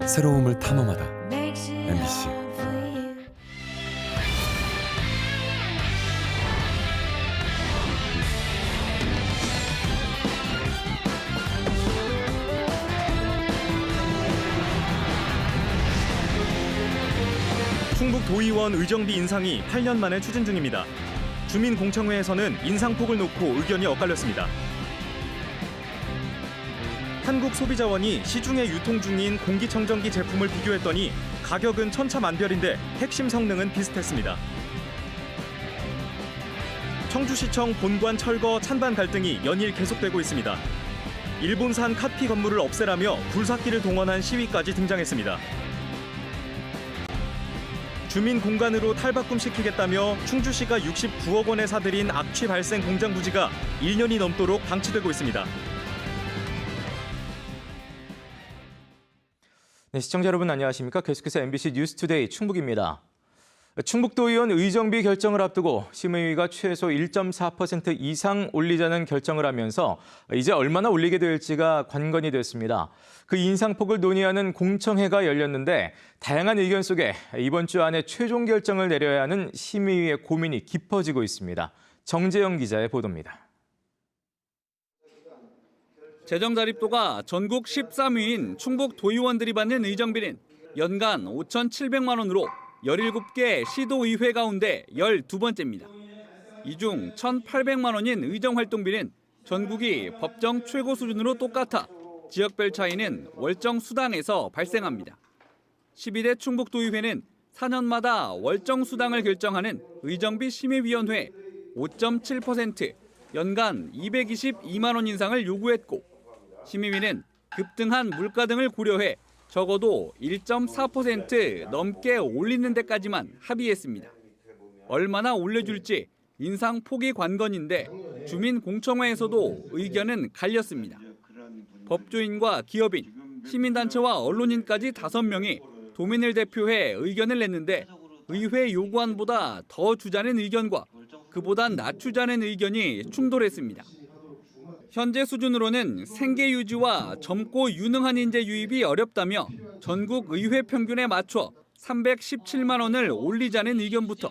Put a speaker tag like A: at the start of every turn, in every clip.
A: 새로움을 탐험하다. MBC.
B: 충북도의원 의정비 인상이 8년 만에 추진 중입니다. 주민공청회에서는 인상폭을 놓고 의견이 엇갈렸습니다. 한국소비자원이 시중에 유통 중인 공기청정기 제품을 비교했더니 가격은 천차만별인데 핵심 성능은 비슷했습니다. 청주시청 본관 철거 찬반 갈등이 연일 계속되고 있습니다. 일본산 카피 건물을 없애라며 굴삭기를 동원한 시위까지 등장했습니다. 주민 공간으로 탈바꿈시키겠다며 충주시가 69억 원에 사들인 악취 발생 공장 부지가 1년이 넘도록 방치되고 있습니다.
C: 네, 시청자 여러분 안녕하십니까? 계속해서 MBC 뉴스투데이 충북입니다. 충북도의원 의정비 결정을 앞두고 심의위가 최소 1.4% 이상 올리자는 결정을 하면서 이제 얼마나 올리게 될지가 관건이 됐습니다. 그 인상폭을 논의하는 공청회가 열렸는데 다양한 의견 속에 이번 주 안에 최종 결정을 내려야 하는 심의위의 고민이 깊어지고 있습니다. 정재영 기자의 보도입니다.
D: 재정 자립도가 전국 13위인 충북 도의원들이 받는 의정비는 연간 5,700만 원으로 17개 시도의회 가운데 12번째입니다. 이 중 1,800만 원인 의정활동비는 전국이 법정 최고 수준으로 똑같아 지역별 차이는 월정 수당에서 발생합니다. 12대 충북도의회는 4년마다 월정 수당을 결정하는 의정비 심의위원회에 5.7% 연간 222만 원 인상을 요구했고 심의위는 급등한 물가 등을 고려해 적어도 1.4% 넘게 올리는 데까지만 합의했습니다. 얼마나 올려줄지 인상폭이 관건인데 주민공청회에서도 의견은 갈렸습니다. 법조인과 기업인, 시민단체와 언론인까지 5명이 도민을 대표해 의견을 냈는데 의회 요구안보다 더 주자는 의견과 그보단 낮추자는 의견이 충돌했습니다. 현재 수준으로는 생계 유지와 젊고 유능한 인재 유입이 어렵다며 전국 의회 평균에 맞춰 317만 원을 올리자는 의견부터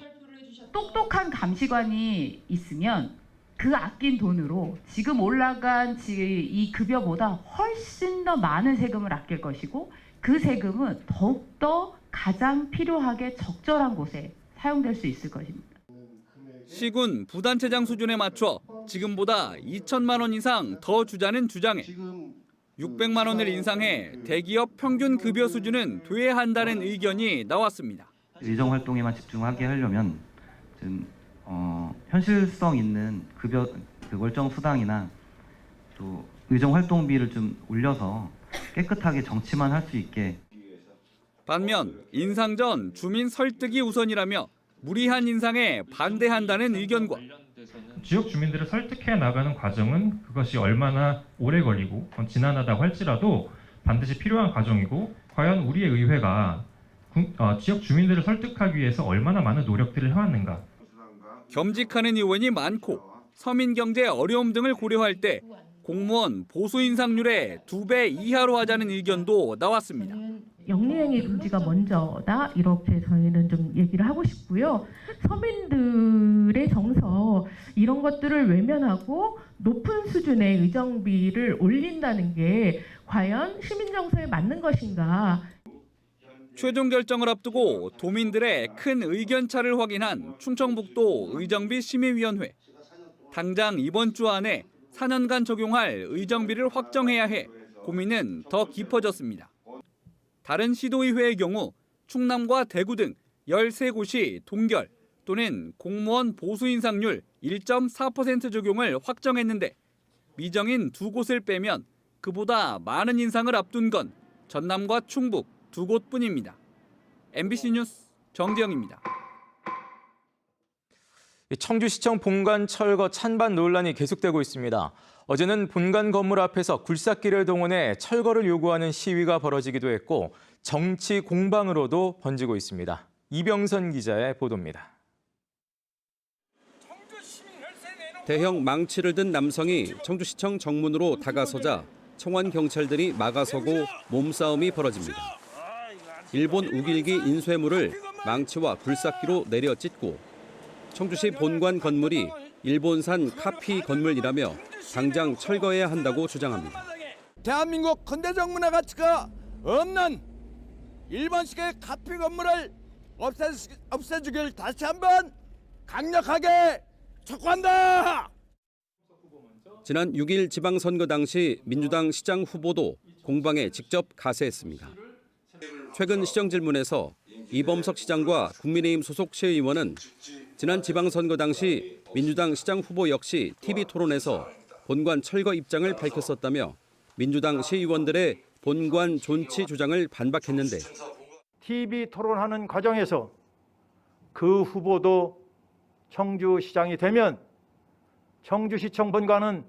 E: 똑똑한 감시관이 있으면 그 아낀 돈으로 지금 올라간 이 급여보다 훨씬 더 많은 세금을 아낄 것이고 그 세금은 더욱더 가장 필요하게 적절한 곳에 사용될 수 있을 것입니다.
D: 시군 부단체장 수준에 맞춰 지금보다 2천만 원 이상 더 주자는 주장에 600만 원을 인상해 대기업 평균 급여 수준은 돼야 한다는 의견이 나왔습니다.
F: 의정 활동에만 집중하게 하려면 현실성 있는 급여 월정 수당이나 또 의정 활동비를 좀 올려서 깨끗하게 정치만 할 수 있게.
D: 반면 인상 전 주민 설득이 우선이라며 무리한 인상에 반대한다는 의견과
G: 지역 주민들을 설득해 나가는 과정은 그것이 얼마나 오래 걸리고 지난하다고 할지라도 반드시 필요한 과정이고 과연 우리의 의회가 지역 주민들을 설득하기 위해서 얼마나 많은 노력들을 해왔는가.
D: 겸직하는 의원이 많고 서민 경제 어려움 등을 고려할 때 공무원 보수 인상률의 2배 이하로 하자는 의견도 나왔습니다.
E: 영리행위 금지가 먼저다 이렇게 저희는 좀 얘기를 하고 싶고요. 서민들의 정서 이런 것들을 외면하고 높은 수준의 의정비를 올린다는 게 과연 시민 정서에 맞는 것인가.
D: 최종 결정을 앞두고 도민들의 큰 의견차를 확인한 충청북도 의정비 심의위원회. 당장 이번 주 안에 4년간 적용할 의정비를 확정해야 해 고민은 더 깊어졌습니다. 다른 시도의회의 경우 충남과 대구 등 13곳이 동결 또는 공무원 보수 인상률 1.4% 적용을 확정했는데 미정인 2곳을 빼면 그보다 많은 인상을 앞둔 건 전남과 충북 2곳뿐입니다. MBC 뉴스 정재영입니다.
C: 청주시청 본관 철거 찬반 논란이 계속되고 있습니다. 어제는 본관 건물 앞에서 굴삭기를 동원해 철거를 요구하는 시위가 벌어지기도 했고 정치 공방으로도 번지고 있습니다. 이병선 기자의 보도입니다.
H: 대형 망치를 든 남성이 청주시청 정문으로 다가서자 청원 경찰들이 막아서고 몸싸움이 벌어집니다. 일본 우길기 인쇄물을 망치와 굴삭기로 내려 찢고 청주시 본관 건물이 일본산 카피 건물이라며 당장 철거해야 한다고 주장합니다.
I: 대한민국 근대적 문화 가치가 없는 일본식의 카피 건물을 없애주길 다시 한번 강력하게 촉구한다.
H: 지난 6일 지방선거 당시 민주당 시장 후보도 공방에 직접 가세했습니다. 최근 시정 질문에서 이범석 시장과 국민의힘 소속 시의원은 지난 지방선거 당시 민주당 시장 후보 역시 TV 토론에서 본관 철거 입장을 밝혔었다며 민주당 시의원들의 본관 존치 주장을 반박했는데
J: TV 토론하는 과정에서 그 후보도 청주시장이 되면 청주시청 본관은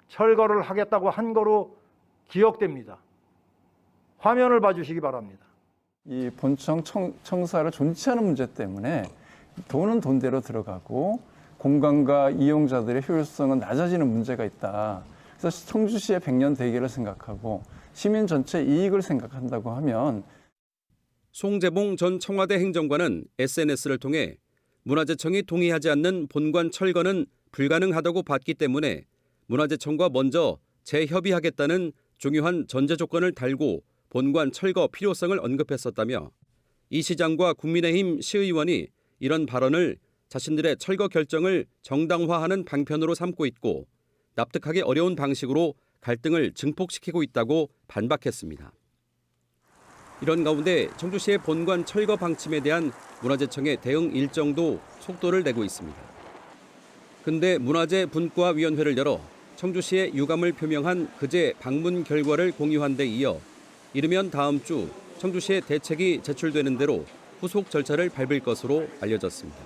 J: 철거를 하겠다고 한 거로 기억됩니다. 화면을 봐주시기 바랍니다.
K: 이 본청 청사를 존치하는 문제 때문에 돈은 돈대로 들어가고 공간과 이용자들의 효율성은 낮아지는 문제가 있다. 그래서 청주시의 100년 대계를 생각하고 시민 전체 이익을 생각한다고 하면
H: 송재봉 전 청와대 행정관은 SNS를 통해 문화재청이 동의하지 않는 본관 철거는 불가능하다고 봤기 때문에 문화재청과 먼저 재협의하겠다는 중요한 전제 조건을 달고 본관 철거 필요성을 언급했었다며 이 시장과 국민의힘 시의원이 이런 발언을 자신들의 철거 결정을 정당화하는 방편으로 삼고 있고 납득하기 어려운 방식으로 갈등을 증폭시키고 있다고 반박했습니다. 이런 가운데 청주시의 본관 철거 방침에 대한 문화재청의 대응 일정도 속도를 내고 있습니다. 근대 문화재 분과위원회를 열어 청주시의 유감을 표명한 그제 방문 결과를 공유한 데 이어 이르면 다음 주 청주시의 대책이 제출되는 대로 후속 절차를 밟을 것으로 알려졌습니다.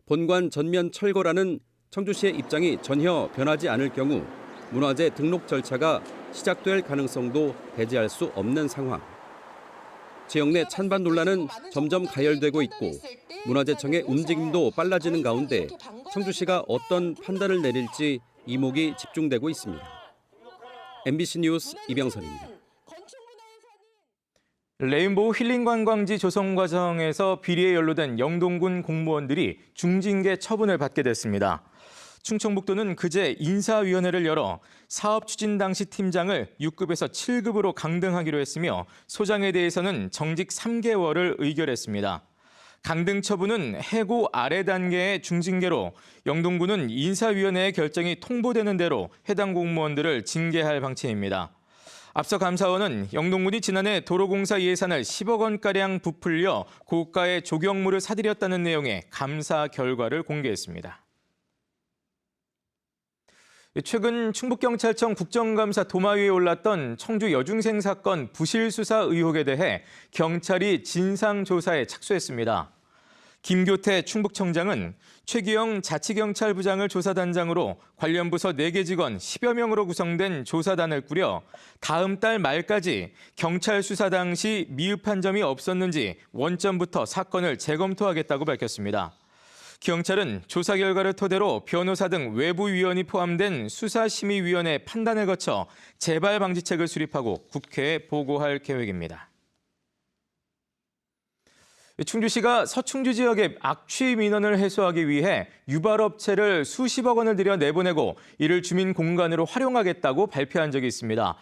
H: 본관 전면 철거라는 청주시의 입장이 전혀 변하지 않을 경우 문화재 등록 절차가 시작될 가능성도 배제할 수 없는 상황. 지역 내 찬반 논란은 점점 가열되고 있고 문화재청의 움직임도 빨라지는 가운데 청주시가 어떤 판단을 내릴지 이목이 집중되고 있습니다. MBC 뉴스 이병선입니다.
C: 레인보우 힐링 관광지 조성 과정에서 비리에 연루된 영동군 공무원들이 중징계 처분을 받게 됐습니다. 충청북도는 그제 인사위원회를 열어 사업 추진 당시 팀장을 6급에서 7급으로 강등하기로 했으며 소장에 대해서는 정직 3개월을 의결했습니다. 강등 처분은 해고 아래 단계의 중징계로 영동군은 인사위원회의 결정이 통보되는 대로 해당 공무원들을 징계할 방침입니다. 앞서 감사원은 영동군이 지난해 도로공사 예산을 10억 원가량 부풀려 고가의 조경물을 사들였다는 내용의 감사 결과를 공개했습니다. 최근 충북경찰청 국정감사 도마 위에 올랐던 청주 여중생 사건 부실 수사 의혹에 대해 경찰이 진상조사에 착수했습니다. 김교태 충북청장은 최기영 자치경찰부장을 조사단장으로 관련 부서 4개 직원 10여 명으로 구성된 조사단을 꾸려 다음 달 말까지 경찰 수사 당시 미흡한 점이 없었는지 원점부터 사건을 재검토하겠다고 밝혔습니다. 경찰은 조사 결과를 토대로 변호사 등 외부 위원이 포함된 수사심의위원회 판단을 거쳐 재발 방지책을 수립하고 국회에 보고할 계획입니다. 충주시가 서충주 지역의 악취 민원을 해소하기 위해 유발업체를 수십억 원을 들여 내보내고 이를 주민 공간으로 활용하겠다고 발표한 적이 있습니다.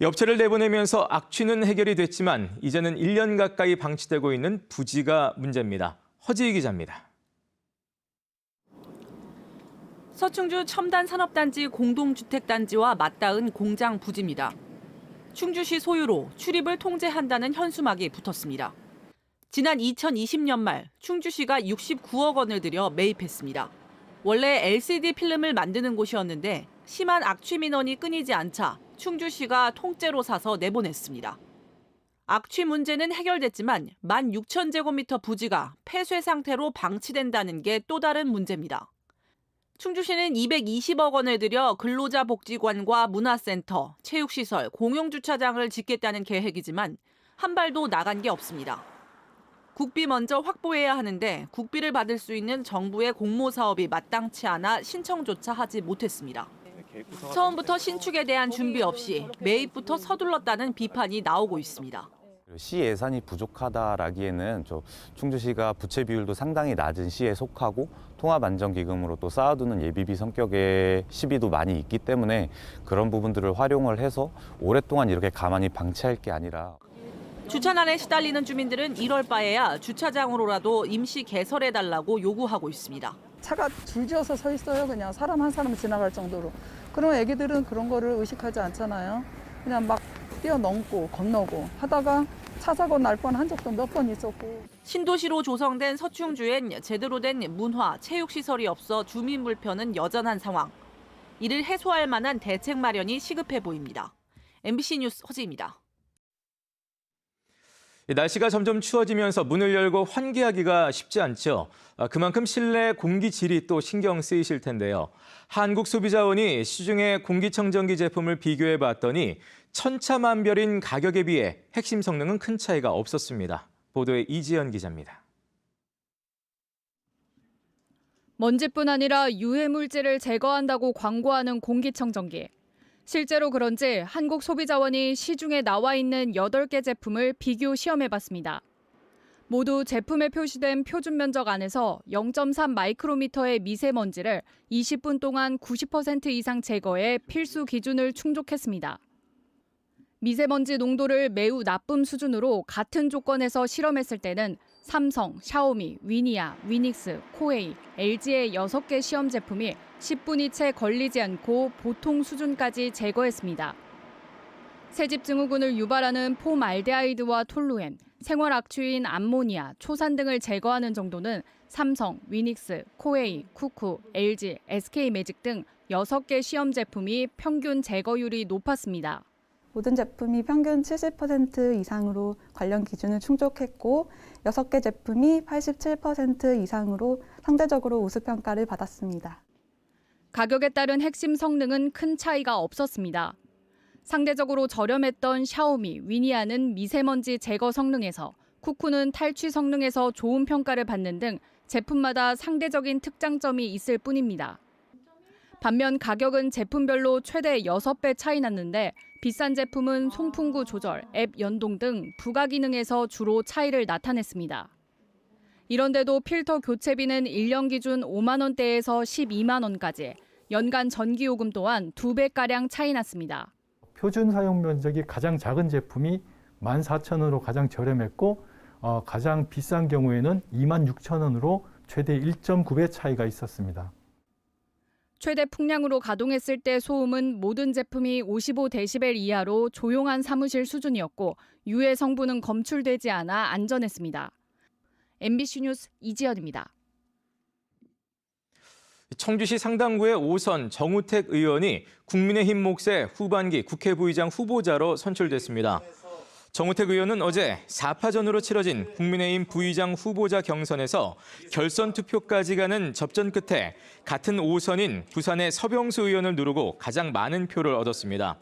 C: 업체를 내보내면서 악취는 해결이 됐지만 이제는 1년 가까이 방치되고 있는 부지가 문제입니다. 허지희 기자입니다.
L: 서충주 첨단산업단지 공동주택단지와 맞닿은 공장 부지입니다. 충주시 소유로 출입을 통제한다는 현수막이 붙었습니다. 지난 2020년 말 충주시가 69억 원을 들여 매입했습니다. 원래 LCD 필름을 만드는 곳이었는데 심한 악취 민원이 끊이지 않자 충주시가 통째로 사서 내보냈습니다. 악취 문제는 해결됐지만 16,000제곱미터 부지가 폐쇄 상태로 방치된다는 게 또 다른 문제입니다. 충주시는 220억 원을 들여 근로자 복지관과 문화센터, 체육시설, 공용주차장을 짓겠다는 계획이지만 한 발도 나간 게 없습니다. 국비 먼저 확보해야 하는데 국비를 받을 수 있는 정부의 공모 사업이 마땅치 않아 신청조차 하지 못했습니다. 처음부터 신축에 대한 준비 없이 매입부터 서둘렀다는 비판이 나오고 있습니다.
M: 시 예산이 부족하다라기에는 충주시가 부채 비율도 상당히 낮은 시에 속하고 통합안정기금으로 또 쌓아두는 예비비 성격의 시비도 많이 있기 때문에 그런 부분들을 활용을 해서 오랫동안 이렇게 가만히 방치할 게 아니라
L: 주차난에 시달리는 주민들은 1월 바에야 주차장으로라도 임시 개설해달라고 요구하고 있습니다.
N: 차가 줄지어서 서 있어요. 그냥 사람 한 사람 지나갈 정도로. 그러면 애기들은 그런 거를 의식하지 않잖아요. 그냥 막 뛰어넘고 건너고 하다가 차 사고 날 뻔한 적도 몇 번 있었고.
L: 신도시로 조성된 서충주엔 제대로 된 문화, 체육시설이 없어 주민 불편은 여전한 상황. 이를 해소할 만한 대책 마련이 시급해 보입니다. MBC 뉴스 허지입니다.
C: 날씨가 점점 추워지면서 문을 열고 환기하기가 쉽지 않죠. 그만큼 실내 공기 질이 또 신경 쓰이실 텐데요. 한국소비자원이 시중의 공기청정기 제품을 비교해 봤더니 천차만별인 가격에 비해 핵심 성능은 큰 차이가 없었습니다. 보도에 이지연 기자입니다.
O: 먼지뿐 아니라 유해물질을 제거한다고 광고하는 공기청정기. 실제로 그런지 한국소비자원이 시중에 나와 있는 8개 제품을 비교 시험해봤습니다. 모두 제품에 표시된 표준 면적 안에서 0.3 마이크로미터의 미세먼지를 20분 동안 90% 이상 제거해 필수 기준을 충족했습니다. 미세먼지 농도를 매우 나쁨 수준으로 같은 조건에서 실험했을 때는 삼성, 샤오미, 위니아, 위닉스, 코웨이, LG의 6개 시험 제품이 10분이 채 걸리지 않고 보통 수준까지 제거했습니다. 새집 증후군을 유발하는 폼알데하이드와 톨루엔, 생활 악취인 암모니아, 초산 등을 제거하는 정도는 삼성, 위닉스, 코웨이, 쿠쿠, LG, SK매직 등 6개 시험 제품이 평균 제거율이 높았습니다.
P: 모든 제품이 평균 70% 이상으로 관련 기준을 충족했고 6개 제품이 87% 이상으로 상대적으로 우수평가를 받았습니다.
O: 가격에 따른 핵심 성능은 큰 차이가 없었습니다. 상대적으로 저렴했던 샤오미, 위니아는 미세먼지 제거 성능에서, 쿠쿠는 탈취 성능에서 좋은 평가를 받는 등 제품마다 상대적인 특장점이 있을 뿐입니다. 반면 가격은 제품별로 최대 6배 차이 났는데 비싼 제품은 송풍구 조절, 앱 연동 등 부가 기능에서 주로 차이를 나타냈습니다. 이런데도 필터 교체비는 1년 기준 5만 원대에서 12만 원까지, 연간 전기요금 또한 2배가량 차이 났습니다.
J: 표준 사용 면적이 가장 작은 제품이 14,000원으로 가장 저렴했고 가장 비싼 경우에는 26,000원으로 최대 1.9배 차이가 있었습니다.
O: 최대 풍량으로 가동했을 때 소음은 모든 제품이 55데시벨 이하로 조용한 사무실 수준이었고 유해 성분은 검출되지 않아 안전했습니다. MBC 뉴스 이지연입니다.
C: 청주시 상당구의 5선 정우택 의원이 국민의힘 몫의 후반기 국회 부의장 후보자로 선출됐습니다. 정우택 의원은 어제 4파전으로 치러진 국민의힘 부의장 후보자 경선에서 결선 투표까지 가는 접전 끝에 같은 5선인 부산의 서병수 의원을 누르고 가장 많은 표를 얻었습니다.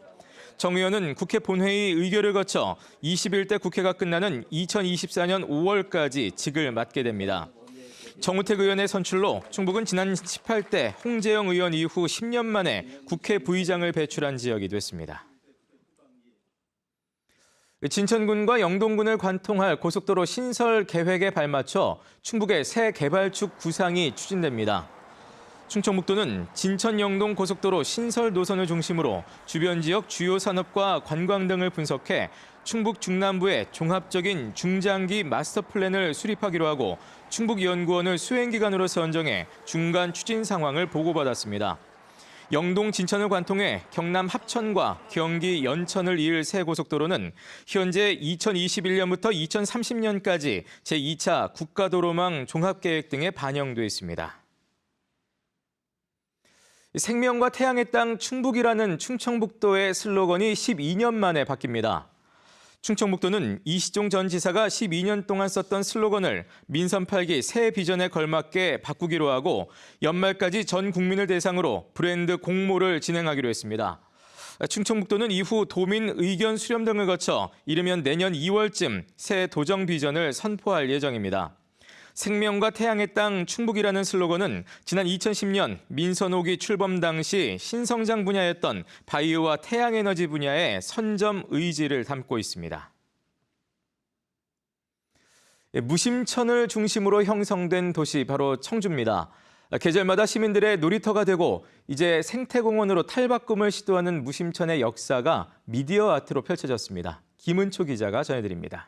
C: 정 의원은 국회 본회의 의결을 거쳐 21대 국회가 끝나는 2024년 5월까지 직을 맡게 됩니다. 정우택 의원의 선출로 충북은 지난 18대 홍재영 의원 이후 10년 만에 국회 부의장을 배출한 지역이 됐습니다. 진천군과 영동군을 관통할 고속도로 신설 계획에 발맞춰 충북의 새 개발축 구상이 추진됩니다. 충청북도는 진천 영동 고속도로 신설 노선을 중심으로 주변 지역 주요 산업과 관광 등을 분석해 충북 중남부의 종합적인 중장기 마스터 플랜을 수립하기로 하고 충북연구원을 수행기관으로 선정해 중간 추진 상황을 보고받았습니다. 영동 진천을 관통해 경남 합천과 경기 연천을 이을 새 고속도로는 현재 2021년부터 2030년까지 제2차 국가도로망 종합계획 등에 반영돼 있습니다. 생명과 태양의 땅 충북이라는 충청북도의 슬로건이 12년 만에 바뀝니다. 충청북도는 이시종 전 지사가 12년 동안 썼던 슬로건을 민선 8기 새 비전에 걸맞게 바꾸기로 하고 연말까지 전 국민을 대상으로 브랜드 공모를 진행하기로 했습니다. 충청북도는 이후 도민 의견 수렴 등을 거쳐 이르면 내년 2월쯤 새 도정 비전을 선포할 예정입니다. 생명과 태양의 땅 충북이라는 슬로건은 지난 2010년 민선 5기 출범 당시 신성장 분야였던 바이오와 태양에너지 분야의 선점 의지를 담고 있습니다. 무심천을 중심으로 형성된 도시 바로 청주입니다. 계절마다 시민들의 놀이터가 되고 이제 생태공원으로 탈바꿈을 시도하는 무심천의 역사가 미디어 아트로 펼쳐졌습니다. 김은초 기자가 전해드립니다.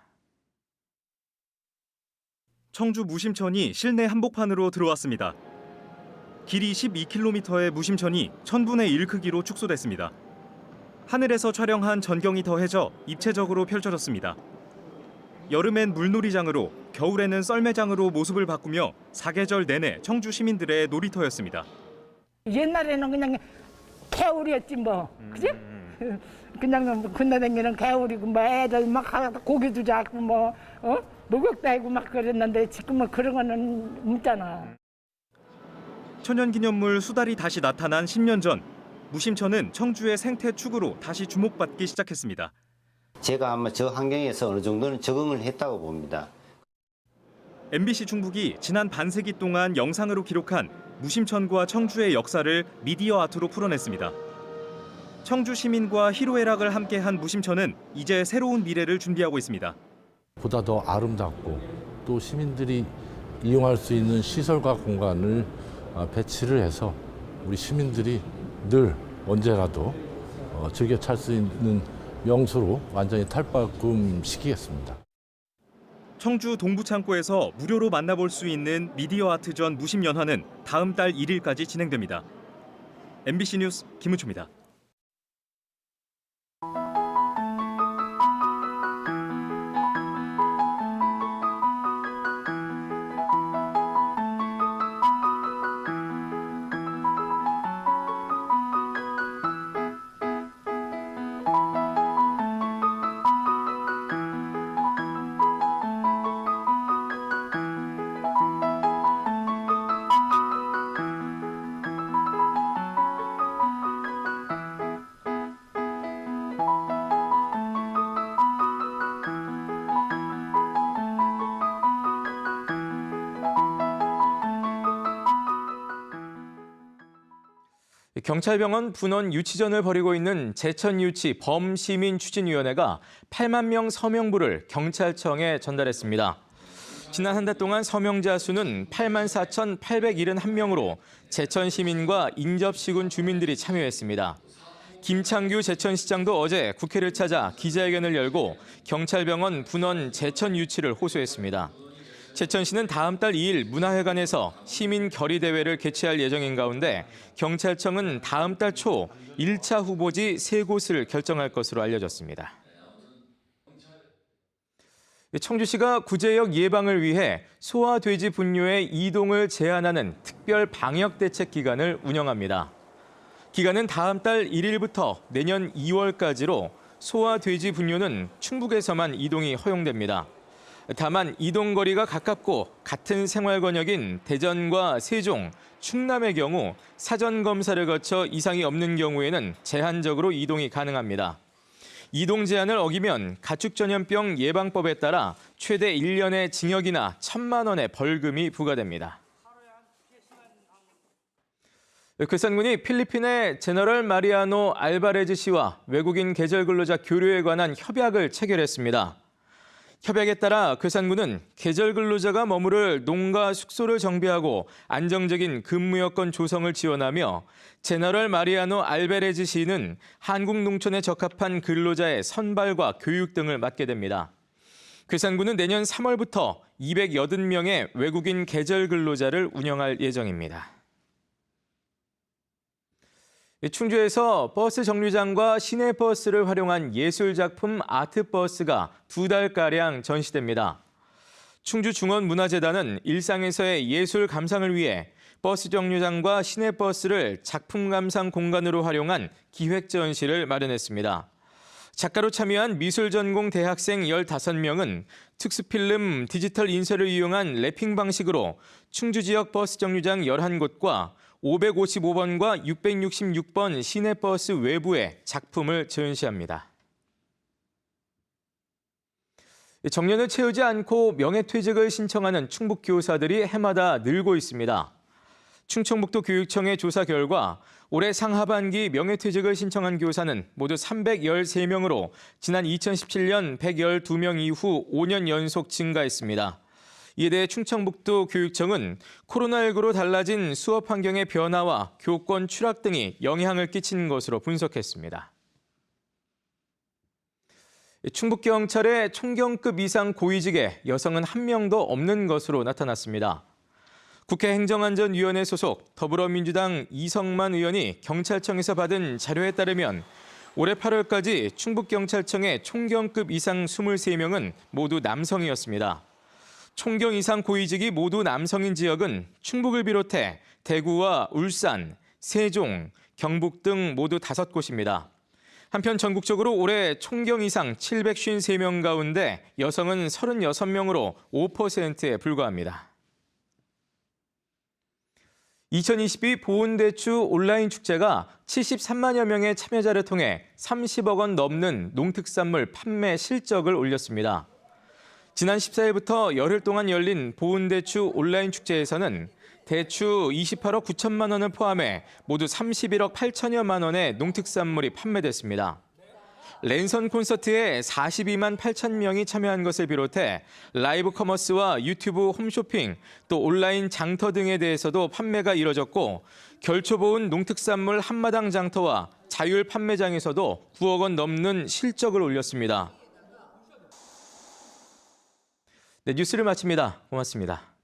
B: 청주 무심천이 실내 한복판으로 들어왔습니다. 길이 12km의 무심천이 1000분의 1 크기로 축소됐습니다. 하늘에서 촬영한 전경이 더해져 입체적으로 펼쳐졌습니다. 여름엔 물놀이장으로, 겨울에는 썰매장으로 모습을 바꾸며 사계절 내내 청주 시민들의 놀이터였습니다.
Q: 옛날에는 그냥 개울이었지 뭐, 그지? 그냥 건너다니는 개울이고 뭐 애들 막 고기도 잡고 뭐 목욕도 하고 막 그랬는데 지금은 그런 거는 없잖아.
B: 천연기념물 수달이 다시 나타난 10년 전, 무심천은 청주의 생태 축으로 다시 주목받기 시작했습니다.
R: 제가 아마 저 환경에서 어느 정도는 적응을 했다고 봅니다.
B: MBC 충북이 지난 반세기 동안 영상으로 기록한 무심천과 청주의 역사를 미디어 아트로 풀어냈습니다. 청주 시민과 희로애락을 함께한 무심천은 이제 새로운 미래를 준비하고 있습니다.
S: 보다 더 아름답고 또 시민들이 이용할 수 있는 시설과 공간을 배치를 해서 우리 시민들이 늘 언제라도 즐겨 찰 수 있는 명소로 완전히 탈바꿈 시키겠습니다.
B: 청주 동부창고에서 무료로 만나볼 수 있는 미디어 아트전 무심연화는 다음 달 1일까지 진행됩니다. MBC 뉴스 김은초입니다.
C: 경찰병원 분원 유치전을 벌이고 있는 제천유치 범시민추진위원회가 8만 명 서명부를 경찰청에 전달했습니다. 지난 한 달 동안 서명자 수는 8만 4,871명으로 제천 시민과 인접시군 주민들이 참여했습니다. 김창규 제천시장도 어제 국회를 찾아 기자회견을 열고 경찰병원 분원 제천유치를 호소했습니다. 제천시는 다음 달 2일 문화회관에서 시민 결의대회를 개최할 예정인 가운데 경찰청은 다음 달 초 1차 후보지 3곳을 결정할 것으로 알려졌습니다. 청주시가 구제역 예방을 위해 소와 돼지 분뇨의 이동을 제한하는 특별 방역 대책 기간을 운영합니다. 기간은 다음 달 1일부터 내년 2월까지로 소와 돼지 분뇨는 충북에서만 이동이 허용됩니다. 다만 이동거리가 가깝고 같은 생활권역인 대전과 세종, 충남의 경우 사전 검사를 거쳐 이상이 없는 경우에는 제한적으로 이동이 가능합니다. 이동 제한을 어기면 가축전염병 예방법에 따라 최대 1년의 징역이나 1,000만 원의 벌금이 부과됩니다. 괴산군이 필리핀의 제너럴 마리아노 알바레즈 씨와 외국인 계절 근로자 교류에 관한 협약을 체결했습니다. 협약에 따라 괴산군은 계절 근로자가 머무를 농가 숙소를 정비하고 안정적인 근무 여건 조성을 지원하며 제너럴 마리아노 알베레즈 씨는 한국 농촌에 적합한 근로자의 선발과 교육 등을 맡게 됩니다. 괴산군은 내년 3월부터 280명의 외국인 계절 근로자를 운영할 예정입니다. 충주에서 버스 정류장과 시내버스를 활용한 예술작품 아트버스가 2달가량 전시됩니다. 충주중원문화재단은 일상에서의 예술 감상을 위해 버스 정류장과 시내버스를 작품 감상 공간으로 활용한 기획 전시를 마련했습니다. 작가로 참여한 미술전공 대학생 15명은 특수필름 디지털 인쇄를 이용한 랩핑 방식으로 충주 지역 버스 정류장 11곳과 555번과 666번 시내버스 외부에 작품을 전시합니다. 정년을 채우지 않고 명예퇴직을 신청하는 충북 교사들이 해마다 늘고 있습니다. 충청북도 교육청의 조사 결과 올해 상하반기 명예퇴직을 신청한 교사는 모두 313명으로 지난 2017년 112명 이후 5년 연속 증가했습니다. 이에 대해 충청북도 교육청은 코로나19로 달라진 수업 환경의 변화와 교권 추락 등이 영향을 끼친 것으로 분석했습니다. 충북경찰의 총경급 이상 고위직에 여성은 한 명도 없는 것으로 나타났습니다. 국회 행정안전위원회 소속 더불어민주당 이성만 의원이 경찰청에서 받은 자료에 따르면 올해 8월까지 충북경찰청의 총경급 이상 23명은 모두 남성이었습니다. 총경 이상 고위직이 모두 남성인 지역은 충북을 비롯해 대구와 울산, 세종, 경북 등 모두 5곳입니다. 한편 전국적으로 올해 총경 이상 753명 가운데 여성은 36명으로 5%에 불과합니다. 2022 보훈대추 온라인 축제가 73만여 명의 참여자를 통해 30억 원 넘는 농특산물 판매 실적을 올렸습니다. 지난 14일부터 열흘 동안 열린 보훈대추 온라인 축제에서는 대추 28억 9천만 원을 포함해 모두 31억 8천여만 원의 농특산물이 판매됐습니다. 랜선 콘서트에 42만 8천 명이 참여한 것을 비롯해 라이브 커머스와 유튜브 홈쇼핑, 또 온라인 장터 등에 대해서도 판매가 이뤄졌고 결초보은 농특산물 한마당 장터와 자율 판매장에서도 9억 원 넘는 실적을 올렸습니다. 네, 뉴스를 마칩니다. 고맙습니다.